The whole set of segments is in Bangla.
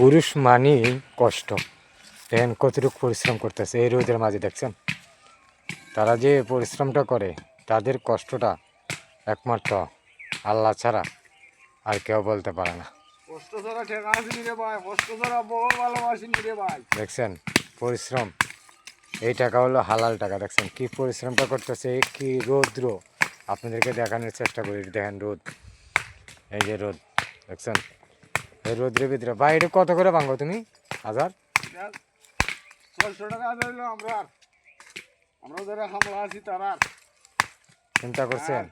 পুরুষ মানেই কষ্ট। দেখেন কতটুকু পরিশ্রম করতেছে এই রোদের মাঝে, দেখছেন তারা যে পরিশ্রমটা করে, তাদের কষ্টটা একমাত্র আল্লাহ ছাড়া আর কেউ বলতে পারে না। দেখছেন পরিশ্রম, এই টাকা হলো হালাল টাকা। দেখছেন কি পরিশ্রমটা করতেছে, কি রৌদ্র আপনাদেরকে দেখানোর চেষ্টা করি। দেখেন রোদ, এই যে রোদ দেখছেন, এই রোদ্রের ভিতরে বাইরে কত করে ভাঙো তুমি? 1000 চিন্তা করছেন?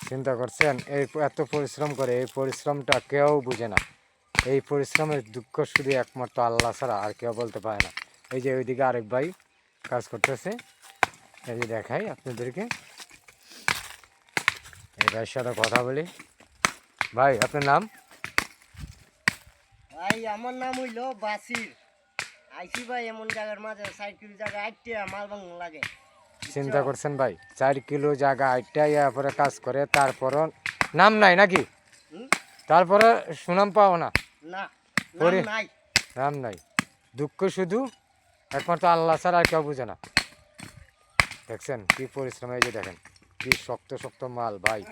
চিন্তা করছেন এই এত পরিশ্রম করে, এই পরিশ্রমটা কেউ বুঝে না। এই পরিশ্রমের দুঃখ শুধু একমাত্র আল্লাহ ছাড়া আর কেউ বলতে পারে না। এই যে ওইদিকে আরেক ভাই কাজ করতেছে, এই যে দেখাই আপনাদেরকে, এই ভাইয়ের সাথে কথা বলি। ভাই আপনার নাম? ভাই আমার নাম হইল বাসির। আইসি ভাই এমন জায়গার মাঝে 4 কিলো জায়গা আইতে মাল ভাঙন লাগে। চিন্তা করছেন ভাই, 4 কিলো জায়গা আইটা পরে কাজ করে, তারপরও নাম নাই নাকি? তারপরে সুনাম পাও না? না, পরে নাম নাই। নাম নাই, দুঃখ শুধু একমাত্র আল্লাহ ছাড়া আর কেউ বুঝে না। দেখছেন কি পরিশ্রম, এই যে দেখেন কি শক্ত শক্ত মাল ভাই।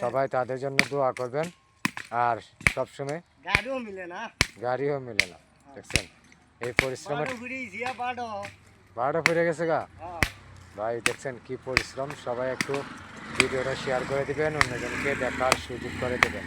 সবাই তাদের জন্য দোয়া করবেন, আর সবসময় গাড়িও মিলে না, গাড়িও মিলে না। দেখছেন এই পরিশ্রমের বাড়ো ভাড়া ফিরে গেছে গা হ্যাঁ। ভাই। দেখছেন কি পরিশ্রম। সবাই একটু ভিডিওটা শেয়ার করে দিবেন, অন্যজনকে দেখার সুযোগ করে দেবেন।